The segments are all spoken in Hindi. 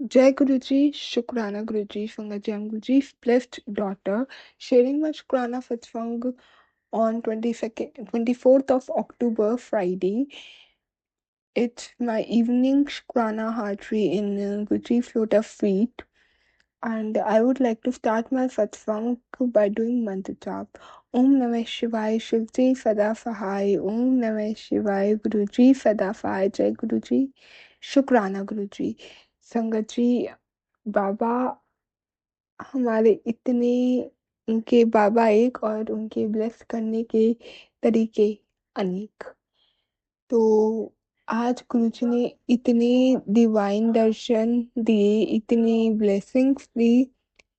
Jai Guruji, Shukrana Guruji, Fungajam Guruji, blessed daughter, sharing my Shukrana Fatsang on 22nd, 24th of October, Friday. It's my evening Shukrana Hartree in Guruji Float of Feet. And I would like to start my Satsang by doing mantra jap. Om Namah Shivaya, Shivji Sada Fahai. Om Namah Shivaya, Guruji Sada Fahai. Jai Guruji, Shukrana Guruji. संगत जी, बाबा हमारे इतने, उनके बाबा एक और उनके ब्लेस करने के तरीके अनेक। तो आज गुरुजी ने इतने डिवाइन दर्शन दिए, इतनी ब्लेसिंग्स दी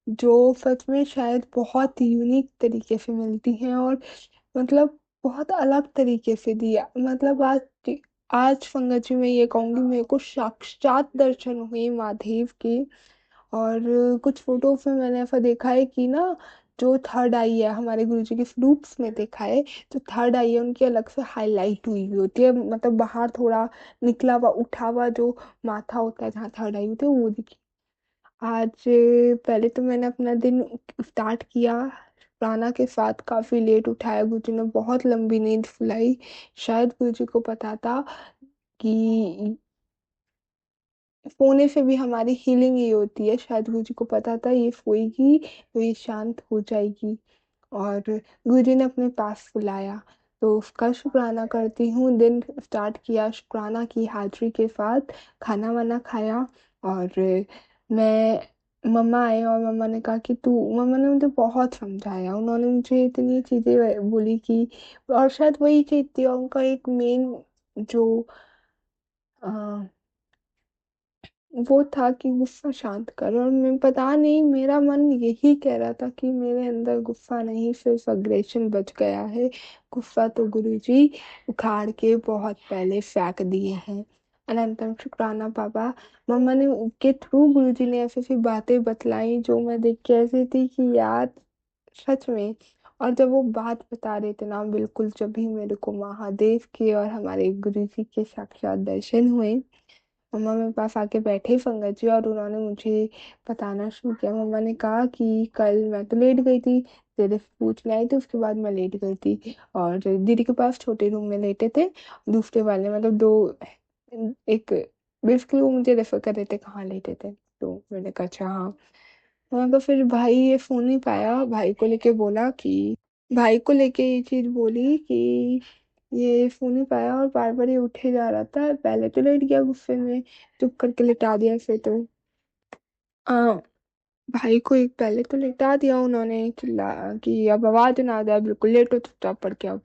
जो सच में शायद बहुत यूनिक तरीके से मिलती हैं, और मतलब बहुत अलग तरीके से दिया। मतलब आज संगत जी मैं ये कहूंगी, मेरे को साक्षात दर्शन हुए महादेव के। और कुछ फोटोज में मैंने ऐसा देखा है कि ना, जो थर्ड आई है हमारे गुरुजी के स्वरूप्स में देखा है, जो थर्ड आई है उनकी अलग से हाईलाइट हुई हुई होती है, मतलब बाहर थोड़ा निकला हुआ उठा हुआ जो माथा होता है जहाँ थर्ड आई होती है वो दिखी। आज पहले तो मैंने अपना दिन स्टार्ट किया प्राणा के साथ, काफी लेट उठाया, गुरुजी ने बहुत लंबी नींद फुलाई। शायद गुरुजी को पता था कि सोने से भी हमारी हीलिंग ही होती है, शायद गुरुजी को पता था ये सोएगी तो ये शांत हो जाएगी। और गुरुजी ने अपने पास बुलाया, तो उसका शुक्राना करती हूँ। दिन स्टार्ट किया शुक्राना की हाजिरी के साथ, खाना वाना खाया। और मैं मम्मा आए और मम्मा ने कहा कि तू, मम्मा ने मुझे बहुत समझाया, उन्होंने मुझे इतनी चीजें बोली कि, और शायद वही चीज थी और उनका एक मेन जो वो था कि गुस्सा शांत कर। और मैं पता नहीं, मेरा मन यही कह रहा था कि मेरे अंदर गुस्सा नहीं, सिर्फ अग्रेशन बच गया है। गुस्सा तो गुरुजी उखाड़ के बहुत पहले फेंक दिए हैं। अनंतम शुक्राना बाबा। मम्मा ने के थ्रू गुरुजी ने ऐसी ऐसी बातें बतलाई जो मैं देख के ऐसी थी कि यार सच में। और जब वो बात बता रहे थे ना, बिल्कुल जब भी मेरे को महादेव के और हमारे गुरुजी के साक्षात दर्शन हुए, मम्मा मेरे पास आके बैठे पंकज जी, और उन्होंने मुझे बताना शुरू किया। मम्मा ने कहा कि कल मैं तो लेट गई थी, तेरे से पूछने आई थी, उसके बाद मैं लेट गई थी और दीदी के पास छोटे रूम में लेटे थे, दूसरे वाले मतलब दो, एक, बेसिकली वो मुझे रेफर कर रहे थे कहाँ लेटे थे। तो मैंने कहा अच्छा हाँ। मैंने कहा फिर भाई ये फोन नहीं पाया, भाई को लेके बोला कि, भाई को लेके ये चीज बोली कि ये सो नहीं पाया और बार बार ये उठे जा रहा था, पहले तो लेट गया गुस्से में, चुप करके लिटा दिया फिर तो आ, भाई को एक पहले तो लिटा दिया उन्होंने, चिल्ला कि अब आवाज ना आ जाए, बिल्कुल लेटो चुपचाप पड़ के अब।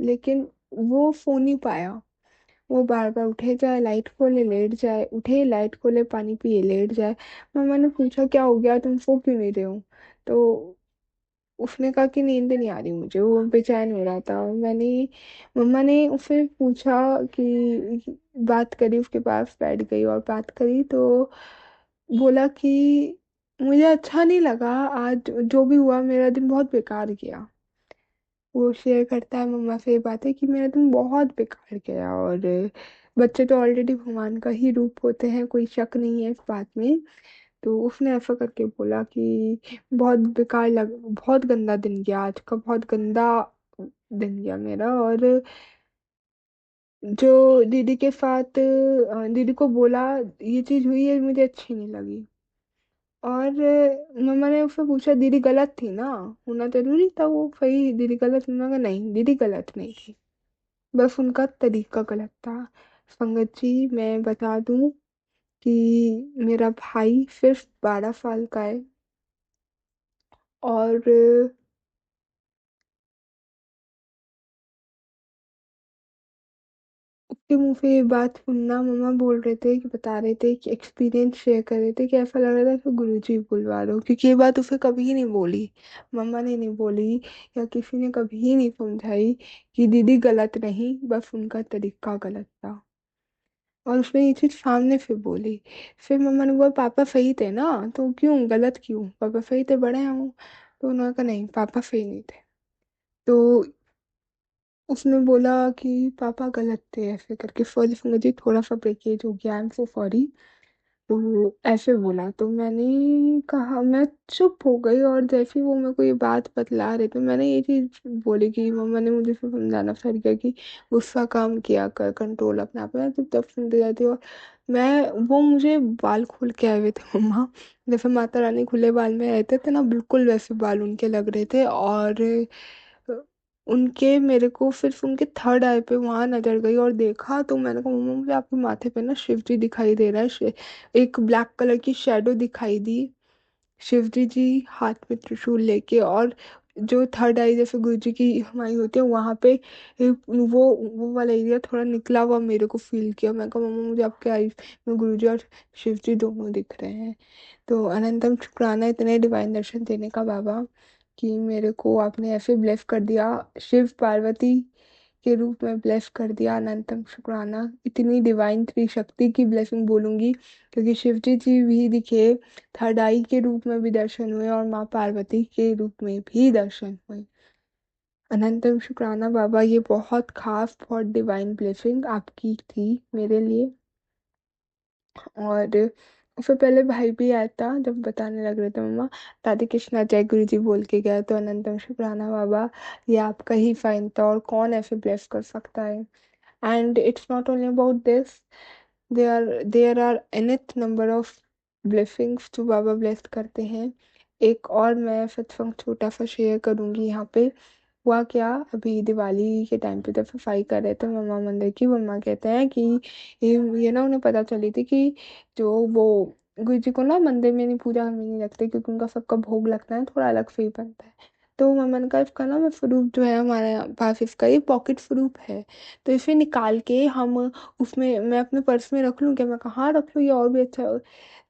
लेकिन वो सो नहीं पाया, वो बार बार उठे जाए, लाइट खोले लेट जाए, उठे लाइट खोले पानी पिए लेट जाए। मम्मा ने पूछा क्या हो गया, तुम सो क्यों नहीं रहे हो। तो उसने कहा कि नींद नहीं आ रही मुझे, वो बेचैन हो रहा था। और मैंने, मम्मा ने उससे पूछा कि, बात करी, उसके पास बैठ गई और बात करी तो बोला कि मुझे अच्छा नहीं लगा, आज जो भी हुआ मेरा दिन बहुत बेकार गया। वो शेयर करता है मम्मा से ये बात है कि मेरा दिन बहुत बेकार गया। और बच्चे तो ऑलरेडी भगवान का ही रूप होते हैं, कोई शक नहीं है इस बात में। तो उसने ऐसा करके बोला कि बहुत बेकार लग, बहुत गंदा दिन गया आज का, बहुत गंदा दिन गया मेरा। और जो दीदी के साथ दीदी को बोला ये चीज हुई है, मुझे अच्छी नहीं लगी। और मम्मा ने उससे पूछा दीदी गलत थी ना, होना जरूरी था वो सही, दीदी गलत, मम्मा का नहीं, दीदी गलत नहीं थी, बस उनका तरीका गलत था। संगत जी मैं बता दूं कि मेरा भाई सिर्फ 12 साल का है। और उसके मुंह से ये बात सुनना, मम्मा बोल रहे थे कि, बता रहे थे कि एक्सपीरियंस शेयर कर रहे थे कि ऐसा लग रहा था कि गुरुजी बुलवा रहे हो, क्योंकि ये बात उसे कभी नहीं बोली, मम्मा ने नहीं बोली या किसी ने कभी नहीं समझाई कि दीदी गलत नहीं, बस उनका तरीका गलत था। और उसने ये चीज सामने से बोली। फिर मम्मा ने बोला पापा सही थे ना, तो क्यों गलत क्यों, पापा सही थे, बड़े हैं वो। तो उन्होंने कहा नहीं पापा सही नहीं थे। तो उसने बोला कि पापा गलत थे ऐसे करके, सॉरी मुझे थोड़ा सा ब्रेकेज हो गया, आई एम सो सॉरी। तो ऐसे बोला, तो मैंने कहा, मैं चुप हो गई। और जैसे ही वो मेरे को ये बात बतला रहे थे, मैंने ये चीज बोली कि मम्मा ने मुझे फिर समझाना स्टार्ट किया कि गुस्सा काम किया कर, कंट्रोल अपने आप में। तो तब सुनते जाती। और मैं, वो मुझे बाल खोल के आए हुए थे मम्मा, जैसे माता रानी खुले बाल में रहते थे ना, बिल्कुल वैसे बाल उनके लग रहे थे। और उनके, मेरे को सिर्फ उनके थर्ड आई पे वहां नजर गई और देखा, तो मैंने कहा मम्मा मुझे आपके माथे पे ना शिव जी दिखाई दे रहा है, एक ब्लैक कलर की शेडो दिखाई दी, शिवजी जी हाथ में त्रिशूल लेके। और जो थर्ड आई जैसे गुरु जी की हमारी होती है वहां पे वो वाला एरिया थोड़ा निकला हुआ मेरे को फील किया। मैं कहा मम्मा मुझे आपके आई में गुरु जी और शिव जी दोनों दिख रहे हैं। तो अनंतम शुक्राना इतने डिवाइन दर्शन देने का बाबा, कि मेरे को आपने ऐसे ब्लेस कर दिया, शिव पार्वती के रूप में ब्लेस कर दिया। अनंतम शुक्राना, इतनी डिवाइन त्रिशक्ति की ब्लेसिंग बोलूंगी, क्योंकि शिव जी भी दिखे, थर्ड आई के रूप में भी दर्शन हुए और माँ पार्वती के रूप में भी दर्शन हुए। अनंतम शुक्राना बाबा, ये बहुत खास, बहुत डिवाइन ब्लेसिंग आपकी थी मेरे लिए। और उससे पहले भाई भी आया था, जब बताने लग रहे थे मम्मा, राधे कृष्णा जय गुरु जी बोल के गया। तो अनंतम शुक्राना बाबा, ये आपका ही फाइन था, और कौन ऐसे ब्लेस कर सकता है। And it's not only about this, there are nth number of blessings जो बाबा ब्लेस करते हैं। एक और मैं सत्संग छोटा सा शेयर करूंगी यहाँ पे। हुआ क्या, अभी दिवाली के टाइम पे जब सफाई कर रहे थे मम्मा मंदिर की, मम्मा कहते हैं कि ये ना उन्हें पता चली थी कि जो वो गुरु जी को ना मंदिर में नहीं, पूजा में नहीं रखते, क्योंकि उनका सबका भोग लगता है थोड़ा अलग से ही बनता है। तो मम्मा ने कहा इसका ना, मैं स्वरूप जो है हमारे पास, इसका ये पॉकेट स्वरूप है, तो इसे निकाल के हम उसमें, मैं अपने पर्स में रख लूँ क्या। मैं कहाँ रख लूँ, ये और भी अच्छा।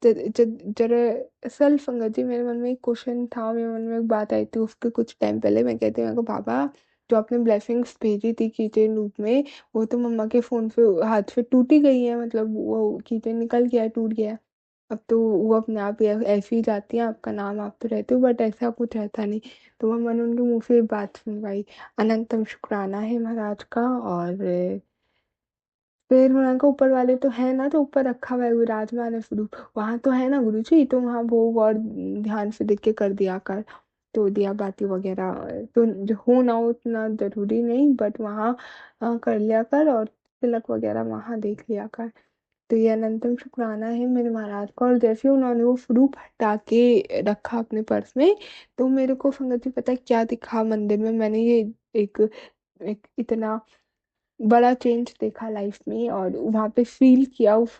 दरअसल संगत जी, मेरे मन में एक क्वेश्चन था, मेरे मन में एक बात आई थी उसके कुछ टाइम पहले। मैं कहती हूँ, मैं को बाबा, जो आपने ब्लेसिंग्स भेजी थी कीचेन रूप में, वो तो मम्मा के फोन पे हाथ से टूटी गई है, मतलब वो कीचेन निकल गया है, टूट गया है। अब तो वो अपने आप ही ऐसी ही जाती है, आपका नाम आप तो रहते हो, बट ऐसा कुछ रहता नहीं। तो मम्मा ने उनके मुंह से ये बात सुनवाई। अनंतम शुक्राना है महाराज का। और फिर उन्होंने कहा ऊपर वाले तो है ना, तो ऊपर रखा हुआ है विराजमान है स्वरूप, वहां तो है ना गुरु जी, तो वहां भोग और ध्यान से देख के कर दिया कर। तो दिया बाती वगैरह तो जो हो ना हो उतना जरूरी नहीं, बट वहाँ कर लिया कर, और तिलक वगैरह वहां देख लिया कर। तो ये अनंतम शुक्राना है मेरे महाराज का। और जैसे ही उन्होंने वो स्वरूप हटा के रखा अपने पर्स में, तो मेरे को संगत जी पता है क्या दिखा मंदिर में, मैंने ये एक, एक इतना बड़ा चेंज देखा लाइफ में, और वहां पे फील किया उस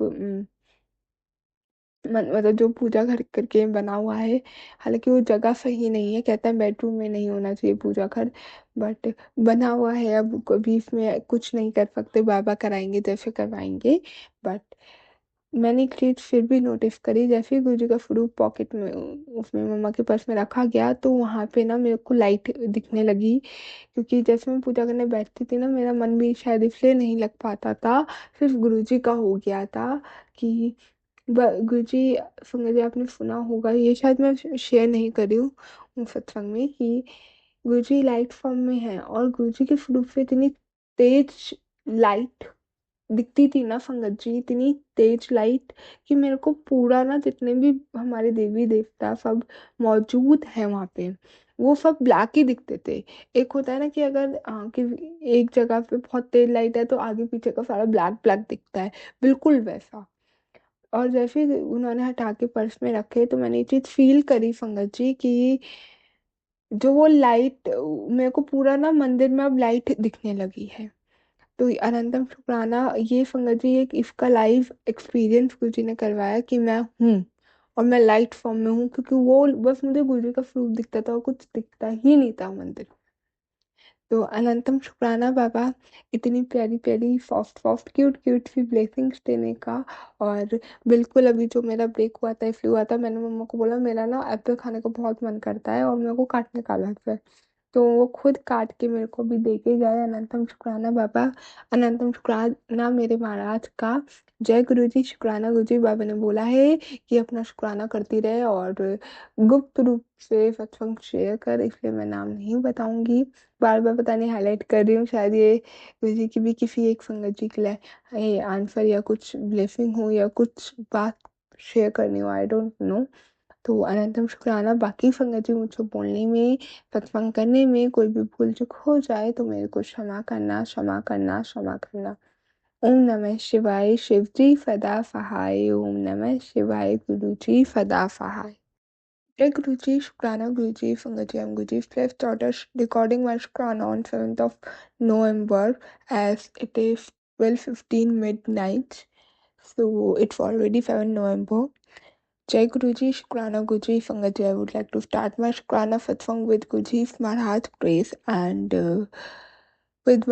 मतलब जो पूजा घर करके बना हुआ है, हालांकि वो जगह सही नहीं है, कहता है बेडरूम में नहीं होना चाहिए पूजा घर, बट बना हुआ है। अब कभी इसमें कुछ नहीं कर सकते, बाबा कराएंगे जैसे करवाएंगे। बट मैंने एक चीज फिर भी नोटिस करी, जैसे ही गुरु जी का स्वरूप पॉकेट में, उसमें मम्मा के पर्स में रखा गया, तो वहां पे ना मेरे को लाइट दिखने लगी। क्योंकि जैसे मैं पूजा करने बैठती थी ना, मेरा मन भी शायद इसलिए नहीं लग पाता था, सिर्फ गुरुजी का हो गया था कि गुरुजी, संगत जी आपने सुना होगा, ये शायद मैं शेयर नहीं करी हूँ उस सत्संग में, कि गुरुजी लाइट फॉर्म में है, और गुरुजी के स्वरूप से इतनी तेज लाइट दिखती थी ना संगत जी, इतनी तेज लाइट, कि मेरे को पूरा ना, जितने भी हमारे देवी देवता सब मौजूद हैं वहां पे, वो सब ब्लैक ही दिखते थे। एक होता है ना कि अगर कि एक जगह पे बहुत तेज लाइट है तो आगे पीछे का सारा ब्लैक ब्लैक दिखता है, बिल्कुल वैसा। और जैसे ही उन्होंने हटा के पर्स में रखे, तो मैंने ये चीज फील करी संगत जी कि जो वो लाइट, मेरे को पूरा ना मंदिर में अब लाइट दिखने लगी है। तो ये अनंतम शुक्राना, ये संगत जी एक इसका लाइव एक्सपीरियंस गुरु जी ने करवाया कि मैं हूँ, और मैं लाइट फॉर्म में हूँ, क्योंकि वो बस मुझे गुरु जी का स्वरूप दिखता था और कुछ दिखता ही नहीं था मंदिर। तो अनंतम शुक्राना बाबा, इतनी प्यारी प्यारी सॉफ्ट सॉफ्ट क्यूट क्यूट सी ब्लेसिंग्स देने का। और बिल्कुल अभी जो मेरा ब्रेक हुआ था, फ्लू हुआ था, मैंने मम्मा को बोला मेरा ना एप्पल खाने का बहुत मन करता है और मेरे को काटने का अलग है, तो वो खुद काट के मेरे को भी दे के गए। अनंतम शुक्राना बाबा, अनंतम शुक्राना मेरे महाराज का। जय गुरु जी, शुक्राना गुरु जी। बाबा ने बोला है कि अपना शुक्राना करती रहे, और गुप्त रूप से सत्संग शेयर कर, इसलिए मैं नाम नहीं बताऊंगी, बार बार पता नहीं हाईलाइट कर रही हूँ, शायद ये गुरु जी की भी किसी एक संगत जी के लिए ये आंसर या कुछ ब्लेसिंग हो या कुछ बात शेयर करनी हो, आई डोंट नो। तो अनंतम शुक्राना। बाकी संगत जी मुझसे बोलने में, सत्संग करने में कोई भी भूल चूक हो जाए तो मेरे को क्षमा करना, क्षमा करना, क्षमा करना। ओम नमः शिवाय। शिव जी सदा सहाय। ओम नमः शिवाय। गुरु जी सदा सहाय। Jai Guruji, Shukrana Guruji, Sangatji, I'm Guruji's fifth daughter, recording my Shukrana on 7th of November as it is 12:15 midnight. So it's already 7 November. Jai Guruji, Shukrana Guruji, Sangatji, I would like to start my Shukrana Satsang with Guruji's Maharaj praise and with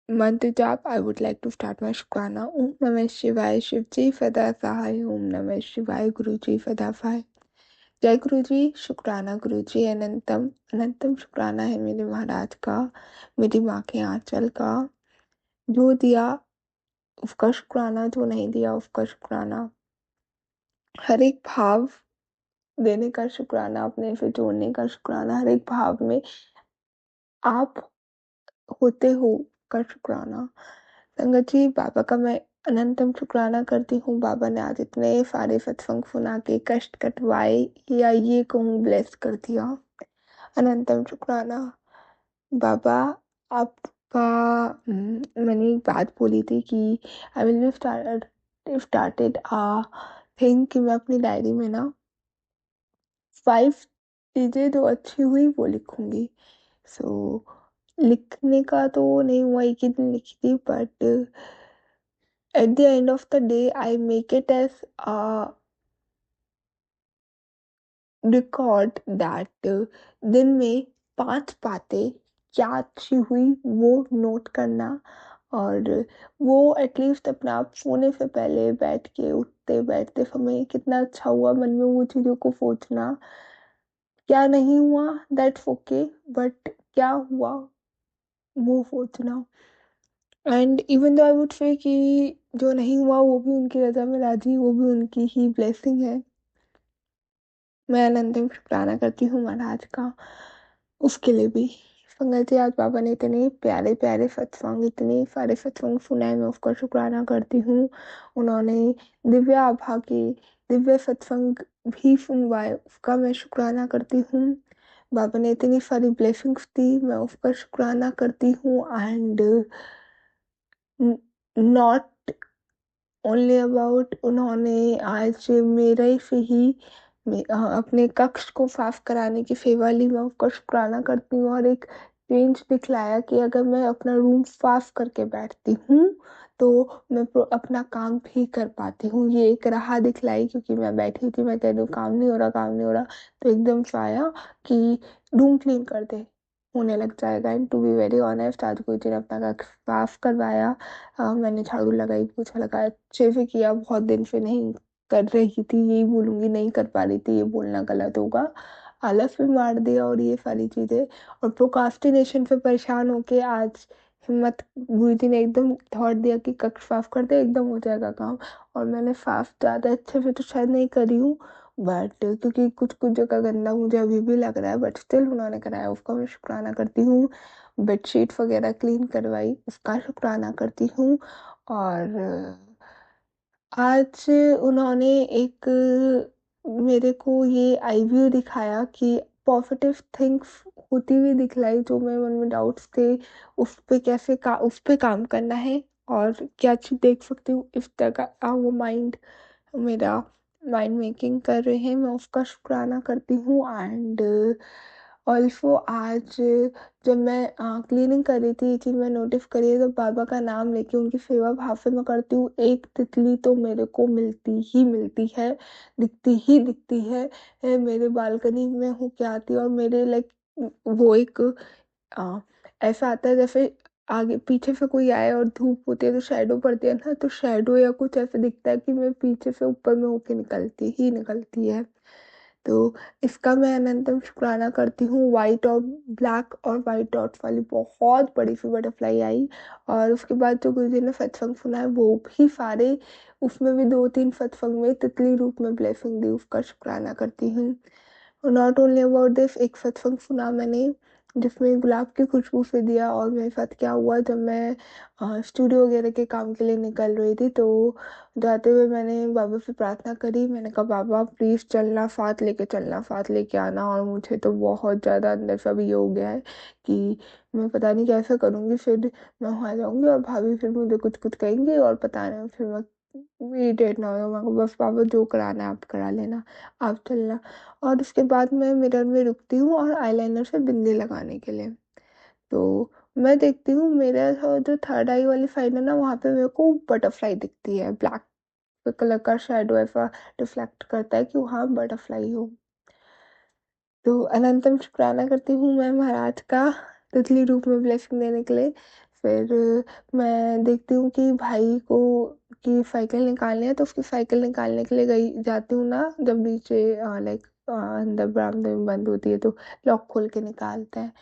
mantra jap, I would like to start my Shukrana. Om Namah Shivaya, Shivji Sada Sahai, Om Namah Shivaya, Guruji Sada Sahai। जय गुरु जी, शुक्राना गुरु जी। अनंतम अनंतम शुक्राना है मेरे महाराज का, मेरी माँ के आंचल का। जो दिया उसका शुक्राना, जो नहीं दिया उसका शुक्राना। हर एक भाव देने का शुक्राना, अपने से जोड़ने का शुक्राना। हर एक भाव में आप होते हो का शुक्राना। संगत जी, बाबा का मैं अनंतम शुक्राना करती हूँ। बाबा ने आज इतने सारे सत्संग सुना के कष्ट कटवाए या ये कहूँ ब्लेस कर दिया। अनंतम शुक्राना। बाबा आपका मैंने एक बात बोली थी कि I will be started think कि मैं अपनी डायरी में ना 5 चीज़ें जो अच्छी हुई वो लिखूंगी। सो लिखने का तो नहीं हुआ, एक ही दिन लिखी थी, but at the end of the day I make it as record that दिन में 5 बातें क्या अच्छी हुई वो नोट करना। और वो एटलीस्ट अपने आप सोने से पहले बैठ के, उठते बैठते समय कितना अच्छा हुआ, मन में वो चीज़ों को सोचना। क्या नहीं हुआ दैट्स ओके, बट क्या हुआ वो सोचना। And even though I would say कि जो नहीं हुआ वो भी उनकी रजा में राजी, वो भी उनकी ही ब्लेसिंग है। मैं अनंतम शुक्राना करती हूँ महाराज का उसके लिए भी। संगत जी, आज बाबा ने इतने प्यारे प्यारे सत्संग, इतने सारे सत्संग सुनाए, मैं उसका शुक्राना करती हूँ। उन्होंने दिव्य आभा के दिव्य सत्संग भी सुनवाए, उसका मैं शुक्राना करती हूँ। बाबा ने इतनी सारी ब्लेसिंग्स दी, मैं उसका शुक्राना करती हूँ। एंड नॉट ओनली अबाउट, उन्होंने आज मेरे से ही अपने कक्ष को साफ कराने की सेवा ली, मैं उसका शुक्राना करती हूँ। और एक चेंज दिखलाया कि अगर मैं अपना रूम साफ करके बैठती हूँ तो मैं अपना काम भी कर पाती हूँ। ये एक राह दिखलाई, क्योंकि मैं बैठी थी, मैं कह रही हूँ काम नहीं हो रहा, काम नहीं हो रहा, तो एकदम से आया कि रूम क्लीन कर दे, होने लग जाएगा। And to be very honest, आज कोई ने अपना कक्ष साफ करवाया। मैंने झाड़ू लगाई, पोछा लगाया, अच्छे से किया। बहुत दिन से नहीं कर रही थी, यही बोलूंगी, नहीं कर पा रही थी, ये बोलना गलत होगा। आलस भी मार दिया और ये सारी चीजें, और प्रोकास्टिनेशन से परेशान होके आज हिम्मत, गुरुजी ने एकदम थॉट दिया कि कक्ष साफ कर दे, एकदम हो जाएगा काम। और मैंने साफ ज्यादा अच्छे से तो शायद नहीं करी हूँ, बट क्योंकि कुछ कुछ जगह गंदा मुझे अभी भी लग रहा है, बट स्टिल उन्होंने कराया, उसका मैं शुक्राना करती हूँ। बेडशीट वगैरह क्लीन करवाई, उसका शुक्राना करती हूँ। और आज उन्होंने एक मेरे को ये आईव्यू दिखाया कि पॉजिटिव थिंग्स होती हुई दिखलाई, जो मेरे मन में डाउट्स थे उस पे कैसे उस पे काम करना है और क्या चीज़ देख सकती हूँ, इस तरह वो माइंड मेरा माइंड मेकिंग कर रहे हैं, मैं उसका शुक्राना करती हूँ। एंड ऑल्सो आज जब मैं क्लीनिंग कर रही थी, ये चीज़ मैं नोटिस करी है, तो बाबा का नाम लेके उनकी सेवा भाव से मैं करती हूँ। एक तितली तो मेरे को मिलती ही मिलती है, दिखती ही दिखती है। मेरे बालकनी में होके आती है और मेरे लाइक वो एक आ, ऐसा आता है जैसे आगे पीछे से कोई आए और धूप होती है तो शेडो पड़ती है ना, तो शेडो या कुछ ऐसे दिखता है कि मैं पीछे से ऊपर में होके निकलती ही निकलती है। तो इसका मैं अनंतम शुक्राना करती हूँ। वाइट और ब्लैक और वाइट डॉट्स वाली बहुत बड़ी सी बटरफ्लाई आई। और उसके बाद जो गुरुजी ने सत्संग सुना है वो भी सारे, उसमें भी 2-3 सत्संग में तितली रूप में ब्लेसिंग दी, उसका शुक्राना करती हूँ। नॉट ओनली अबाउट दिस, एक सत्संग सुना मैंने जिसमें गुलाब की खुशबू से दिया। और मेरे साथ क्या हुआ, जब मैं स्टूडियो वगैरह के काम के लिए निकल रही थी तो जाते हुए मैंने बाबा से प्रार्थना करी। मैंने कहा बाबा प्लीज़ चलना, साथ लेके चलना, साथ लेके आना। और मुझे तो बहुत ज़्यादा अंदर से अभी ये हो गया है कि मैं पता नहीं कैसे करूँगी, फिर मैं वहाँ जाऊँगी और भाभी फिर मुझे कुछ कुछ कहेंगी और पता नहीं फिर मैं इरिटेट ना हो। मैं कहूँ, बस पापा जो कराना है आप करा लेना, आप चलना। और उसके बाद मैं मिरर में रुकती हूँ और आईलाइनर से बिंदी लगाने के लिए, तो मैं देखती हूँ मेरा जो थर्ड आई वाली साइड है ना, वहाँ पे मेरे को बटरफ्लाई दिखती है। ब्लैक कलर का शेडो ऐसा रिफ्लेक्ट करता है कि वहाँ बटरफ्लाई हो। तो अनंतम शुक्राना करती हूँ मैं महाराज का तितली रूप में ब्लेसिंग देने के लिए। फिर मैं देखती हूँ कि भाई को की साइकिल निकालनी है, तो उसकी साइकिल निकालने के लिए गई जाती हूँ ना, जब नीचे लाइक अंदर बरामदे में बंद होती है तो लॉक खोल के निकालते हैं।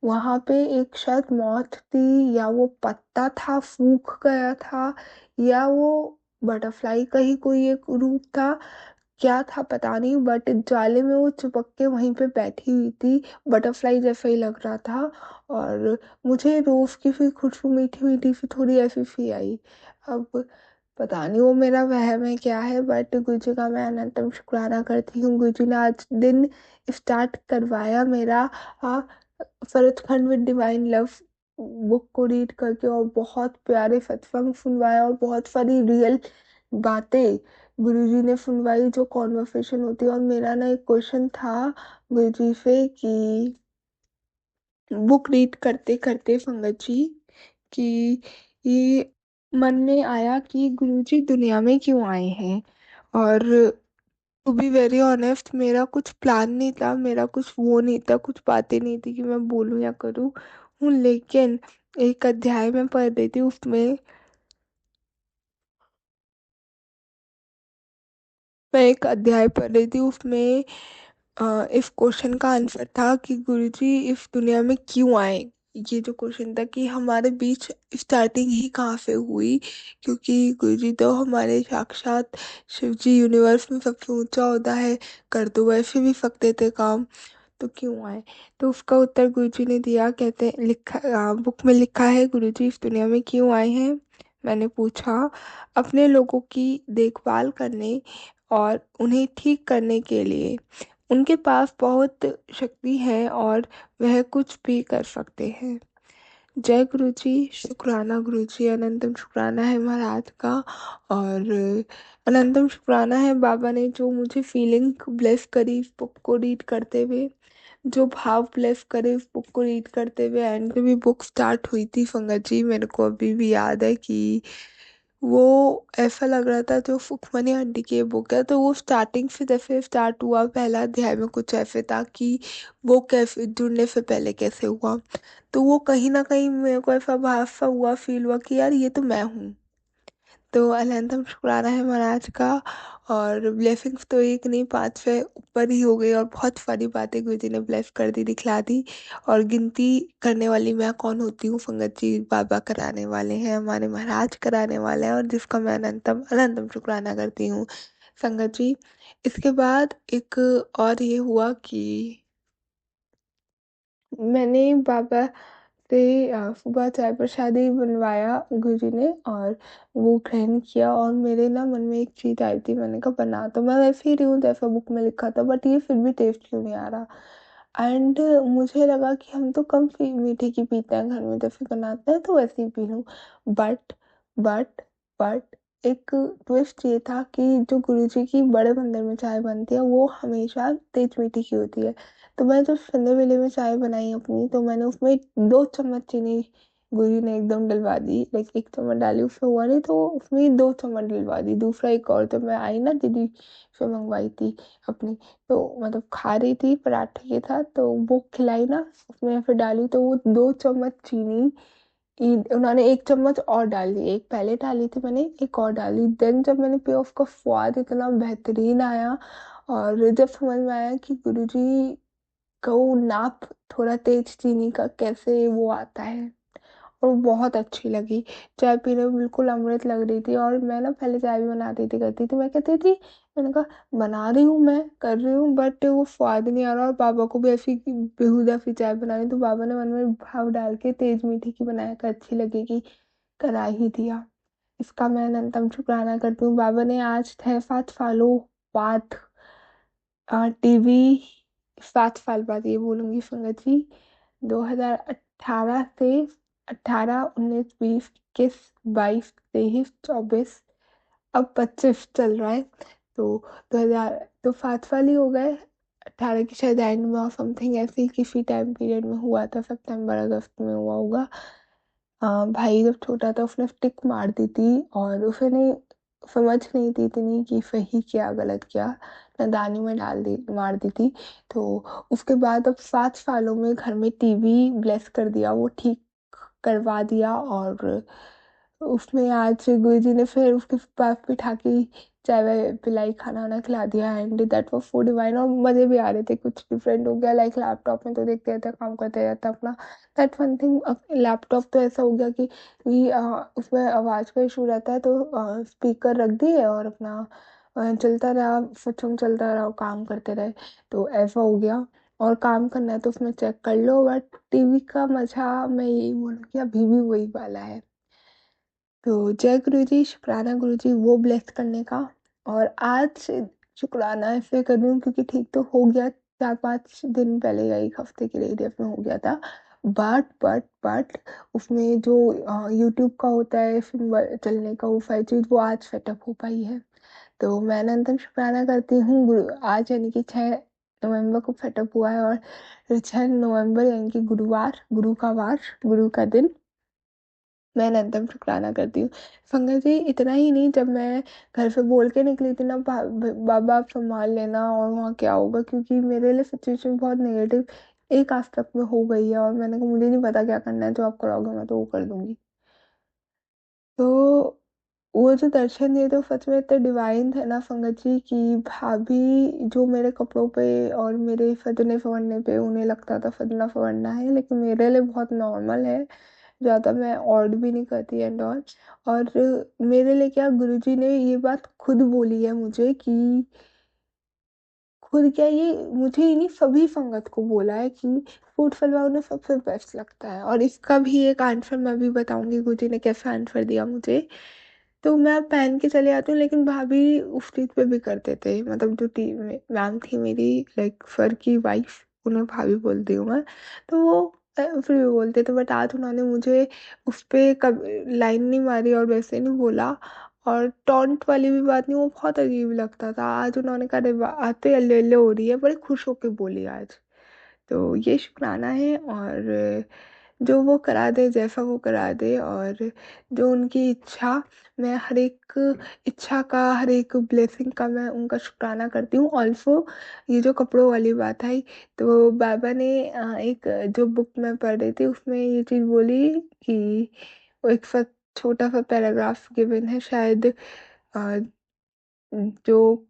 वहां पे एक शायद मौत थी, या वो पत्ता था सूख गया था, या वो बटरफ्लाई का ही कोई एक रूप था, क्या था पता नहीं। बट जाले में वो चिपक के वहीं पे बैठी हुई थी, बटरफ्लाई जैसा ही लग रहा था। और मुझे रोज की फिर खुशबू मीठी मीठी सी थोड़ी ऐसी सी आई। अब पता नहीं वो मेरा वहम है क्या है, बट गुरु जी का मैं अनंतम शुक्राना करती हूँ। गुरु जी ने आज दिन स्टार्ट करवाया मेरा फरत खंड विद डिवाइन लव बुक को रीड करके, और बहुत प्यारे सत्संग सुनवाया और बहुत सारी रियल बातें गुरुजी ने सुनवाई, जो कॉन्वर्सेशन होती है। और मेरा ना एक क्वेश्चन था गुरुजी से कि बुक रीड करते करते संगत जी, कि ये मन में आया कि गुरुजी दुनिया में क्यों आए हैं। और टू बी वेरी ऑनेस्ट, मेरा कुछ प्लान नहीं था, मेरा कुछ वो नहीं था, कुछ बातें नहीं थी कि मैं बोलूं या करूं हूँ। लेकिन एक अध्याय में पढ़ रही थी, उसमें मैं एक अध्याय पढ़ रही थी, उसमें इस क्वेश्चन का आंसर था कि गुरुजी इस दुनिया में क्यों आए। ये जो क्वेश्चन था कि हमारे बीच स्टार्टिंग ही कहाँ से हुई, क्योंकि गुरुजी तो हमारे साक्षात शिव जी, यूनिवर्स में सबसे ऊंचा होता है, कर तो वैसे भी सकते थे काम, तो क्यों आए। तो उसका उत्तर गुरुजी ने दिया, कहते लिखा बुक में लिखा है, गुरुजी इस दुनिया में क्यों आए हैं। मैंने पूछा, अपने लोगों की देखभाल करने और उन्हें ठीक करने के लिए। उनके पास बहुत शक्ति है और वह कुछ भी कर सकते हैं। जय गुरु जी, शुक्राना गुरु जी, अनंतम शुक्राना है महाराज का। और अनंतम शुक्राना है बाबा ने जो मुझे फीलिंग ब्लेस करी इस बुक को रीड करते हुए, जो भाव ब्लेस करे इस बुक को रीड करते हुए। एंड भी बुक स्टार्ट हुई थी संगत जी, मेरे को अभी भी याद है कि वो ऐसा लग रहा था जो सुखमनी आंटी की बुक है, तो वो स्टार्टिंग से जैसे स्टार्ट हुआ पहला अध्याय में कुछ ऐसे था कि वो कैसे जुड़ने से पहले कैसे हुआ, तो वो कहीं ना कहीं मेरे को ऐसा भाव सा हुआ, फील हुआ कि यार ये तो मैं हूँ। तो अनंतम शुक्राना है महाराज का। और ब्लेसिंग्स तो एक नहीं, पांच से ऊपर ही हो गई, और बहुत सारी बातें गुरुजी ने ब्लेस कर दी, दिखला दी। और गिनती करने वाली मैं कौन होती हूँ, संगत जी बाबा कराने वाले हैं, हमारे महाराज कराने वाले हैं, और जिसका मैं अनंतम अनंतम शुक्राना करती हूँ संगत जी। इसके बाद एक और ये हुआ कि मैंने बाबा से सुबह चाय प्रसादी बनवाया गुरुजी ने, और वो ग्रहण किया। और मेरे ना मन में एक चीज आई थी, मैंने कहा बना तो मैं वैसे ही रही हूँ जैसा बुक में लिखा था, बट ये फिर भी टेस्ट क्यों नहीं आ रहा। एंड मुझे लगा कि हम तो कम मीठे की पीते हैं घर में, जैसे बनाते हैं तो वैसे ही पी लूँ। बट बट बट एक ट्विस्ट ये था कि जो गुरुजी की बड़े मंदिर में चाय बनती है वो हमेशा तेज मीठी की होती है। तो मैं जब ठंडे वेले में चाय बनाई अपनी, तो मैंने उसमें 2 चम्मच चीनी गुरु ने एकदम डलवा दी, लाइक 1 चम्मच डाली, उससे हुआ नहीं तो उसमें 2 चम्मच डलवा दी। दूसरा एक और जब मैं आई ना दीदी से मंगवाई थी अपनी, तो मतलब खा रही थी, पराठे के था तो वो खिलाई ना, उसमें फिर डाली तो वो 2 चम्मच चीनी उन्होंने 1 चम्मच और डाल दी, एक पहले डाली थी मैंने, एक और डाली। देन जब मैंने पिया उसका स्वाद इतना बेहतरीन आया। और जब समझ में आया कि गुरुजी का वो नाप थोड़ा तेज चीनी का कैसे वो आता है, और वो बहुत अच्छी लगी। चाय पीने में बिल्कुल अमृत लग रही थी। और मैं ना पहले चाय भी बनाती थी, करती थी, मैं कहती थी मैंने कहा बना रही हूँ, मैं कर रही हूँ, बट वो स्वाद नहीं आ रहा। और पापा को भी ऐसी बेहुदा सी चाय बनानी, तो पापा ने मन में भाव डाल के तेज मीठी की बनाया कर अच्छी लगेगी, करा ही दिया। इसका मैं अनंतम शुक्राना करती हूँ। बाबा ने आज 6-7 सालों बाद टीवी, 7 साल बाद ये बोलूंगी संगत जी, 2018 से 18, 19, 20, 21, 22, 23, 24, अब 25 चल रहा है। तो 2000, तो 7 साल ही हो गए। 18 की शायद एंड में और समथिंग ऐसे ही किसी टाइम पीरियड में हुआ था, सितंबर अगस्त में हुआ होगा। भाई जब छोटा था उसने स्टिक मार दी थी, और उसे नहीं समझ नहीं थी इतनी कि सही क्या गलत क्या, नादानी में डाल दी, मार दी थी। तो उसके बाद अब 7 सालों में घर में टीवी ब्लेस कर दिया, वो ठीक करवा दिया। और उसमें आज गुरुजी ने फिर उसके पास बिठा के चाय वाय पिलाई, खाना वाना खिला दिया, and that was food divine. और मजे भी आ रहे थे, कुछ डिफरेंट हो गया। लाइक लैपटॉप में तो देखते रहते काम करते रहता अपना, दैट वन थिंग। लैपटॉप तो ऐसा हो गया कि उसमें आवाज का इशू रहता है, तो स्पीकर रख दिए और अपना चलता रहा, सत्संग चलता रहा, काम करते रहे, तो ऐसा हो गया। और काम करना है तो उसमें चेक कर लो, बट टीवी का मजा मैं यही बोलूँगी अभी भी वही वाला है। तो जय गुरु जी, शुक्राना गुरु जी वो ब्लेस करने का। और आज शुक्राना इसलिए कर रही हूँ क्योंकि ठीक तो हो गया, 4-5 दिन पहले या 1 हफ्ते के रेडियस में हो गया था, बट उसमें जो यूट्यूब का होता है फिर चलने का वो सारी चीज, वो आज सेटअप हो पाई है। तो मैं अनंतम शुक्राना करती हूँ आज यानी कि 6 नवंबर को सेटअप हुआ है, और 6 नवंबर यानी कि गुरुवार, गुरु का वार, गुरु का दिन, मैं अनंतम शुक्राना करती हूँ। संगत जी इतना ही नहीं, जब मैं घर से बोल के निकली थी ना, बाबा आप संभाल लेना और वहाँ क्या होगा, क्योंकि मेरे लिए सिचुएशन बहुत नेगेटिव एक आस्पेक्ट में हो गई है, और मैंने कहा मुझे नहीं पता क्या करना है, जो आप कराओगे मैं तो वो कर दूंगी। तो वो जो दर्शन दिए तो सच में इतने डिवाइन थे ना संगत जी, कि भाभी जो मेरे कपड़ों पे और मेरे सजने संवरने पे उन्हें लगता था सजना संवरना है, लेकिन मेरे लिए बहुत नॉर्मल है, ज्यादा मैं ऑर्ड भी नहीं करती एंड ऑल। और मेरे लिए क्या, गुरुजी ने ये बात खुद बोली है मुझे कि, खुद क्या, ये मुझे ही नहीं सभी संगत को बोला है कि फूड फलवा उन्हें सबसे बेस्ट लगता है। और इसका भी एक आंसर मैं भी बताऊंगी गुरुजी ने कैसा आंसर दिया मुझे। तो मैं पहन के चले आती हूँ, लेकिन भाभी उस चीज पे भी करते थे, मतलब जो टीम में मैम थी मेरी, लाइक सर की वाइफ, उन्हें भाभी बोलती हूँ मैं, तो वो फिर भी बोलते थे, बट आज उन्होंने मुझे उस पे कब लाइन नहीं मारी और वैसे नहीं बोला। और टॉन्ट वाली भी बात नहीं, वो बहुत अजीब लगता था। आज उन्होंने कहा अरे वाह, आज तो यल्लो यल्लो हो रही है, बड़े खुश होके बोली आज। तो ये शुक्राना है। और जो वो करा दे, जैसा वो करा दे, और जो उनकी इच्छा, मैं हर एक इच्छा का, हर एक ब्लेसिंग का मैं उनका शुक्राना करती हूँ। ऑल्सो ये जो कपड़ों वाली बात आई, तो बाबा ने एक जो बुक में पढ़ रही थी उसमें ये चीज़ बोली कि वो एक छोटा सा पैराग्राफ गिवन है शायद, अ, जो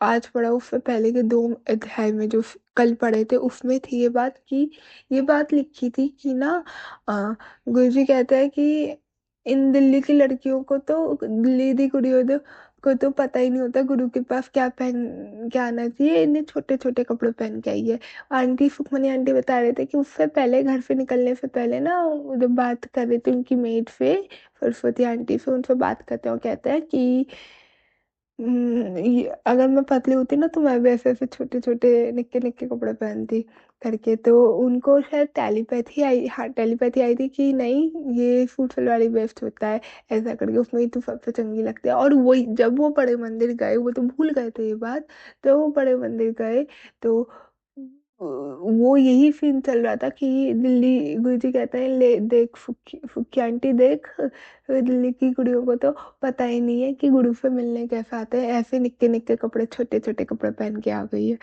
आज पढ़ा उससे पहले के 2 अध्याय में, जो कल पढ़े थे उसमें थी ये बात कि, ये बात लिखी थी कि ना, गुरुजी कहते हैं कि इन दिल्ली की लड़कियों को तो, दिल्ली दी कुड़ियों को तो पता ही नहीं होता गुरु के पास क्या पहन के आना चाहिए, इन्हें छोटे छोटे कपड़े पहन के आई है। आंटी सुखमनी आंटी बता रहे थे कि उससे पहले, घर से निकलने से पहले ना, जब बात कर रही थी उनकी मेड से, सरस्वती आंटी से, उनसे बात करते हो कहते हैं कि अगर मैं पतली होती ना तो मैं भी ऐसे ऐसे छोटे छोटे निक्के निक्के कपड़े पहनती करके। तो उनको शायद टेलीपैथी आई, हाँ टेलीपैथी आई थी कि नहीं ये सूट सलवार ही बेस्ट होता है, ऐसा करके उसमें ही तो सबसे चंगी लगती है। और वही जब वो बड़े मंदिर गए, वो तो भूल गए थे ये बात, तो वो बड़े मंदिर गए, तो वो यही सीन चल रहा था कि दिल्ली, गुरुजी कहते हैं ले देख फुक्की फुक्की आंटी देख, दिल्ली की कुड़ियों को तो पता ही नहीं है कि गुरु से मिलने कैसे आते हैं, ऐसे निक्के निक्के कपड़े, छोटे छोटे कपड़े पहन के आ गई है।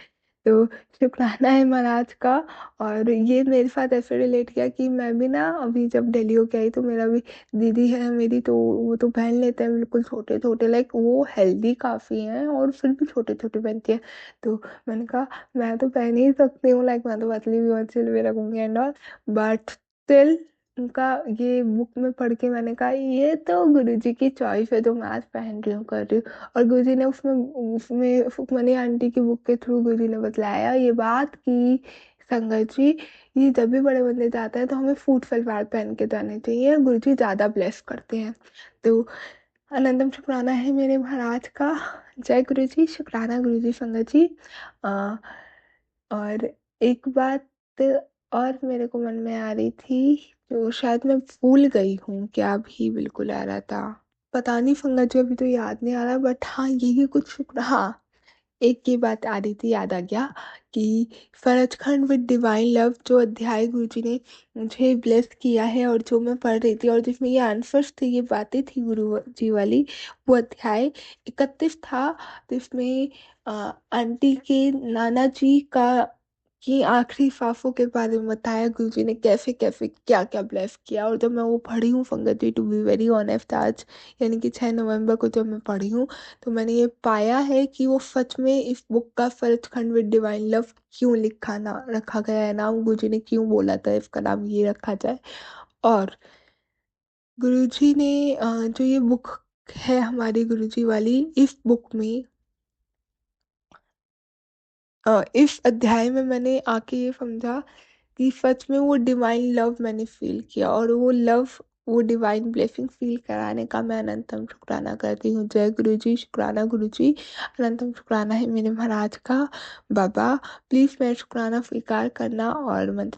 तो शुक्राना है महाराज का। और ये मेरे साथ ऐसे रिलेट किया कि मैं भी ना अभी जब दिल्ली होके आई, तो मेरा भी दीदी है मेरी, तो वो तो पहन लेते हैं बिल्कुल छोटे छोटे, लाइक वो हेल्दी काफी हैं और फिर भी छोटे छोटे पहनती है। तो मैंने कहा मैं तो पहन ही सकती हूँ, लाइक मैं तो पतली भी बहुत चिल भी रखूंगी एंड ऑल, बट स्टिल उनका ये बुक में पढ़ के मैंने कहा ये तो गुरुजी की चॉइस है जो मैं आज पहन रही हूँ कर रही हूँ। और गुरुजी ने उसमें उसमें सुखमनी आंटी की बुक के थ्रू गुरुजी ने बतलाया ये बात कि संगत जी, ये जब भी बड़े बंदे जाते हैं तो हमें सूट सलवार पहन के जाने चाहिए, गुरुजी ज्यादा ब्लेस करते हैं। तो अनंतम शुक्राना है मेरे महाराज का। जय गुरुजी, शुक्राना गुरुजी संगत जी। अ, और एक बात और मेरे को मन में आ रही थी जो शायद मैं भूल गई हूँ, क्या भी बिल्कुल आ रहा था, पता नहीं संगत जी अभी तो याद नहीं आ रहा, बट हाँ यही कुछ शुक्र, हाँ एक ही बात आ रही थी, याद आ गया कि सचखंड विद डिवाइन लव जो अध्याय गुरुजी ने मुझे ब्लेस किया है और जो मैं पढ़ रही थी और जिसमें ये आंसर्स थे, ये बातें थी गुरु जी वाली, वो अध्याय 31 था। जिसमें आंटी के नाना जी का कि आखिरी फाफों के बारे में बताया गुरुजी ने कैसे कैसे क्या क्या ब्लेस किया। और जब मैं वो पढ़ी हूँ संगत जी, टू बी वेरी ऑनेस्ट, आज यानी कि 6 नवंबर को जब मैं पढ़ी हूँ तो मैंने ये पाया है कि वो सच में इस बुक का सचखंड विद डिवाइन लव क्यों लिखा ना रखा गया है, नाम गुरुजी ने क्यों बोला था इसका नाम ये रखा जाए। और गुरुजी ने जो ये बुक है हमारी गुरुजी वाली, इस बुक में इस अध्याय में मैंने आके ये समझा कि सच में वो डिवाइन लव मैंने फील किया और वो लव, वो डिवाइन ब्लेसिंग फील कराने का मैं अनंतम शुक्राना करती हूँ। जय गुरु जी, शुक्राना गुरु जी, अनंतम शुक्राना है मेरे महाराज का। बाबा प्लीज मेरा शुक्राना स्वीकार करना और मैं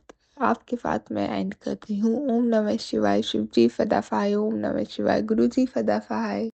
आपके साथ मैं एंड करती हूँ। ओम नमः शिवाय, शिव जी सदा सहाय, ओम नमः शिवाय, गुरु जी सदा सहाय।